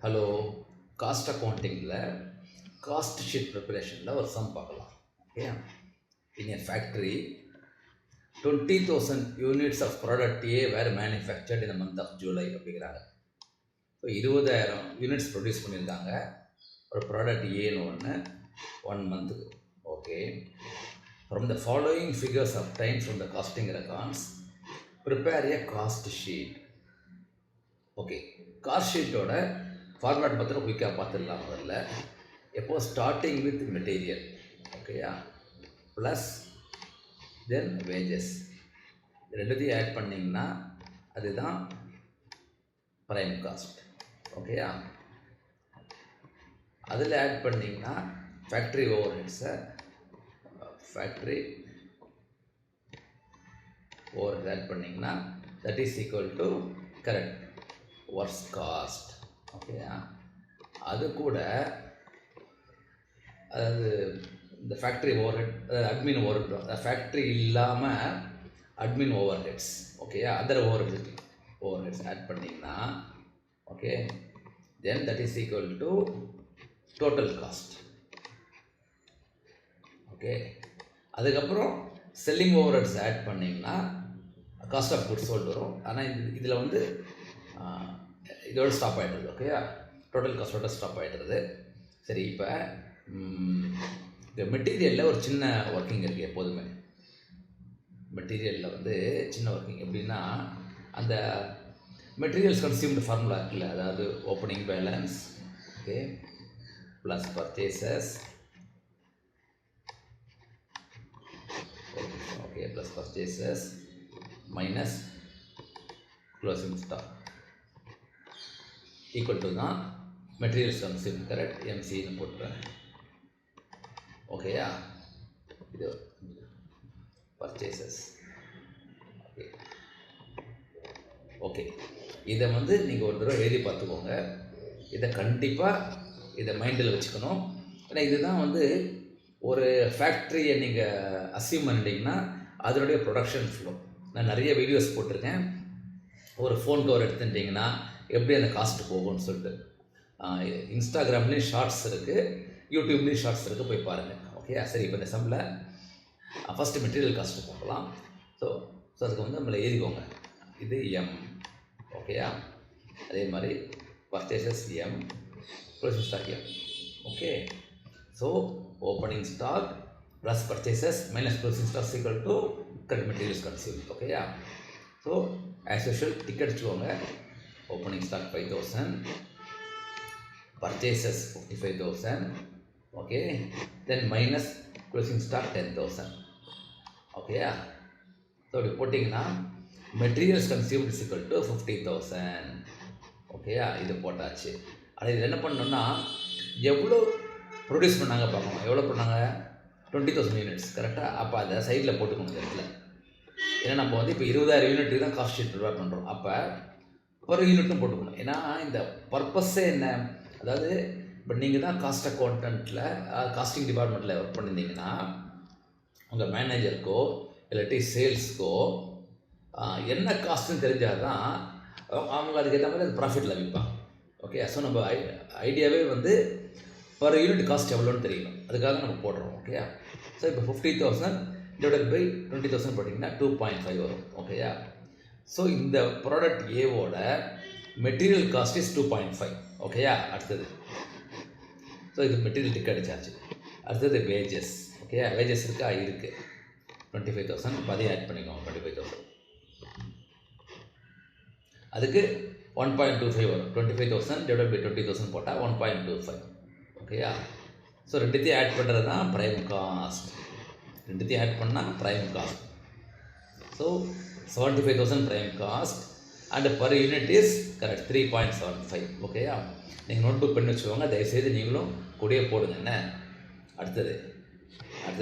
Hello, cost அக்கௌண்டிங்கில் cost sheet ப்ரிப்பரேஷனில் ஒரு சம் பார்க்கலாம். Okay, in a factory 20,000 units of product A were manufactured in month of July அப்படிங்கிறாங்க. So 20,000 units produce பண்ணியிருக்காங்க ஒரு product ஏன்னு ஒன்று 1 மந்த்துக்கு. Okay, from the following figures of time from the costing records prepare a cost sheet. Okay, cost ஷீட்டோட format மாத்திரம் குயிக்காக பார்த்துடலாம். முதல்ல எப்போ ஸ்டார்டிங் வித் மெட்டீரியல், ஓகேயா, ப்ளஸ் தென் வேஜஸ், ரெண்டுத்தையும் ஆட் பண்ணிங்கன்னா அதுதான் ப்ரைம் காஸ்ட். ஓகேயா, அதில் ஆட் பண்ணிங்கன்னா ஃபேக்ட்ரி ஓவர் ஹெட்ஸை ஆட் பண்ணிங்கன்னா that is equal to correct works cost. ஓகேயா, அது கூட அதாவது இந்த factory overhead, admin overhead, factory இல்லாமல் அட்மின் ஓவர் ஹெட்ஸ், ஓகேயா, அதர் ஓவர் ஹெட்ஸ் ஆட் பண்ணிங்கன்னா okay, then that is equal to total cost. Okay, அதுக்கப்புறம் செல்லிங் ஓவர் ஹெட்ஸ் ஆட் பண்ணிங்கன்னா காஸ்ட் ஆஃப் குட்ஸ் சோல்டு வரும். ஆனால் இதில் வந்து இதோட ஸ்டாப் ஆகிடுறது. ஓகேயா, டோட்டல் காஸ்ட்டோட ஸ்டாப் ஆகிடுறது. சரி, இப்போ இந்த மெட்டீரியலில் ஒரு சின்ன ஒர்க்கிங் இருக்குது. எப்போதுமே மெட்டீரியலில் வந்து சின்ன ஒர்க்கிங் எப்படின்னா, அந்த மெட்டீரியல்ஸ் கன்சியூம்டு ஃபார்முலா இருக்குல்ல, அதாவது opening balance, okay, plus purchases, okay, plus purchases minus closing stock equal to தான் மெட்டீரியல்ஸ் கன்சியூம். கரெக்ட், எம்சின்னு போட்டுறேன். ஓகேயா, இது பர்ச்சேசஸ். ஓகே ஓகே, இதை வந்து நீங்கள் ஒரு தடவை எழுதி பார்த்துக்கோங்க. இதை கண்டிப்பாக இதை மைண்டில் வச்சுக்கணும். ஏன்னா இதுதான் வந்து ஒரு ஃபேக்ட்ரியை நீங்கள் அஸ்யூம் பண்ணிட்டீங்கன்னா அதனுடைய ப்ரொடக்ஷன் ஃப்ளோ. நான் நிறைய வீடியோஸ் போட்டிருக்கேன். ஒரு ஃபோன் கவர் எடுத்துட்டிங்கன்னா எப்படி அந்த காஸ்ட் போகும்னு சொல்லிட்டு இன்ஸ்டாகிராம்லேயும் ஷார்ட்ஸ் இருக்குது, யூடியூப்லேயும் ஷார்ட்ஸ் இருக்குது, போய் பாருங்கள். ஓகே, சரி, இப்போ இந்த சம்மில் ஃபஸ்ட்டு மெட்டீரியல் காஸ்ட்டு பார்க்கலாம். ஸோ அதுக்கு வந்து நம்மளை எழுதிக்கோங்க. இது எம், ஓகேயா, அதே மாதிரி purchases M, closing stock M. Okay, so opening stock plus purchases minus closing stock equal to correct materials consume. ஓகேயா, ஸோ ஆஸ் யூஷுவல் டிக் அடிச்சுக்கோங்க. Opening stock 5,000, purchases 55,000, okay, then minus closing stock 10,000. ஓகேயா, so அப்படி போட்டிங்கன்னா materials consumed is equal to 50,000. ஓகேயா, இது போட்டாச்சு. ஆனால் இதில் என்ன பண்ணணும்னா எவ்வளோ ப்ரொடியூஸ் பண்ணாங்க பார்க்கணும். எவ்வளோ பண்ணாங்க? 20,000 யூனிட்ஸ். கரெக்டாக, அப்போ அதை சைடில் போட்டுக்கணும் இந்த இடத்துல. ஏன்னா நம்ம வந்து இப்போ 20,000 யூனிட்டுக்கு தான் காஸ்ட் ஷீட் ப்ரிப்பேர் பண்ணுறோம். அப்போ ஒரு யூனிட்டும் போட்டுக்கணும். ஏன்னா இந்த பர்பஸே என்ன, அதாவது இப்போ நீங்கள் தான் காஸ்ட் அக்கௌண்டண்ட்டில் காஸ்டிங் டிபார்ட்மெண்ட்டில் ஒர்க் பண்ணியிருந்தீங்கன்னா உங்கள் மேனேஜருக்கோ இல்லாட்டி சேல்ஸ்க்கோ என்ன காஸ்ட்டுன்னு தெரிஞ்சால் தான் அவங்க அதுக்கேற்ற மாதிரி அது ப்ராஃபிட்டில் விற்பாங்க. ஓகே, ஸோ நம்ம ஐடியாவே வந்து பர் யூனிட் காஸ்ட் எவ்வளோன்னு தெரியணும், அதுக்காக நம்ம போடுறோம். ஓகேயா, ஸோ இப்போ 50,000 டிவைடட் பை 20,000 போட்டிங்கன்னா 2.5 வரும். ஓகேயா, ஸோ இந்த ப்ராடக்ட் ஏவோட மெட்டீரியல் காஸ்ட் இஸ் 2.5. ஓகேயா, அடுத்தது ஸோ இது மெட்டீரியல் டிக் அடிச்சாச்சு. அடுத்தது வேஜஸ். ஓகேயா, வேஜஸ் இருக்கா? இருக்குது 25,000. அதையும் ஆட் பண்ணிக்கோங்க. 25,000 அதுக்கு 1.25 வரும். 25,000 டிவைட் பை 20,000 போட்டால் 1.25. ஓகேயா, ஸோ ரெண்டுத்தையும் ஆட் பண்ணுறது தான் ப்ரைம் காஸ்ட். ரெண்டுத்தையும் ஆட் பண்ணால் prime cost. So 75,000 prime cost and per unit is correct 3.75. ஓகேயா, நீங்கள் நோட் புக் பண்ணி வச்சுக்கோங்க. தயவுசெய்து நீங்களும் கூடயே போடுங்க. என்ன அடுத்தது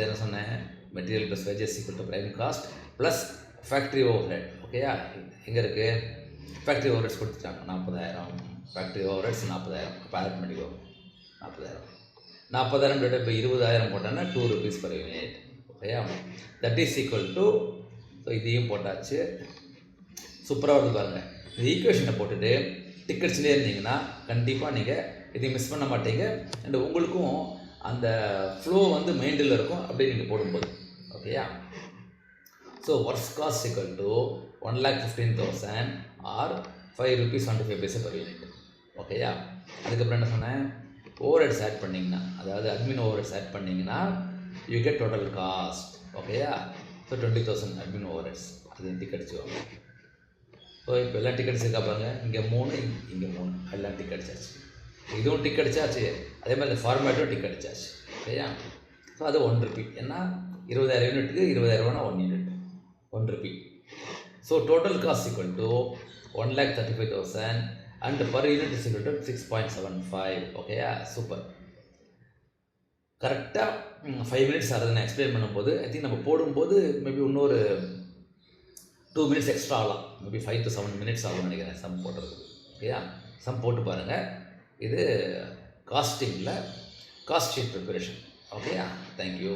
என்ன சொன்னேன்? Material plus wages equal to prime cost plus factory overhead. ஓகேயா, எங்கே இருக்குது? ஃபேக்ட்ரி ஓவர் ஹெட்ஸ் கொடுத்துட்டாங்க 40,000. Factory overheads 40,000. இப்போ ஆட் பண்ணிக்கோங்க. 40,000 டிவைட் பை 20,000 போட்டோன்னா 2 rupees per யூனிட். ஓகேயா, that is equal to, so இதையும் போட்டாச்சு. சூப்பராக வருது பாருங்கள். இந்த ஈக்குவேஷனை போட்டுட்டு டிக்கெட்ஸ்லேயே இருந்தீங்கன்னா கண்டிப்பாக நீங்கள் இதை மிஸ் பண்ண மாட்டீங்க. அண்ட் உங்களுக்கும் அந்த ஃப்ளோ வந்து மைண்டில் இருக்கும் அப்படி நீங்கள் போடும்போது. ஓகேயா? So works cost equal to 1,15,000 or 5 rupees 75 paise per unit. ஓகேயா? அதுக்கப்புறம் என்ன சொன்னேன், ஓவர் ஹெட்ஸ் ஆட் பண்ணிங்கன்னா, அதாவது அட்மின் ஓவர் ஹெட்ஸ் ஆட் பண்ணிங்கன்னா யூ கெட் டோட்டல் காஸ்ட். ஓகேயா? ஸோ 20,000 அட்மின் ஓவர் ஹெட்ஸ் அது டிக் அடிச்சுவாங்க. ஸோ இப்போ எல்லாம் டிக் அடிச்சிருக்கா பாருங்க, இங்கே 3 இங்கே 3 எல்லாம் டிக் அடிச்சாச்சு. இதுவும் டிக் அடிச்சாச்சு, அதே மாதிரி இந்த ஃபார்மேட்டும் டிக் அடிச்சாச்சு. ஓகேயா? ஸோ அது 1 rupee. ஏன்னா 20,000 யூனிட்டுக்கு 20,000 ரூபானா 1 unit 1 rupee. So total cost equal to 1,35,000 and per unit is equal to 6.75. Okay, super. கரெக்டாக 5 minutes ஆகுது நான் எக்ஸ்பிளைன் பண்ணும்போது. ஐ திங்க் நம்ம போடும்போது மேபி இன்னொரு 2 minutes எக்ஸ்ட்ரா ஆகலாம். மேபி 5 to 7 minutes ஆகும்னு நினைக்கிறேன் சம் போடுறது. ஓகேயா? சம் போட்டு பாருங்கள். இது காஸ்டிங்கில் காஸ்ட் ஷீட் ப்ரிப்பரேஷன். ஓகேயா? தேங்க்யூ.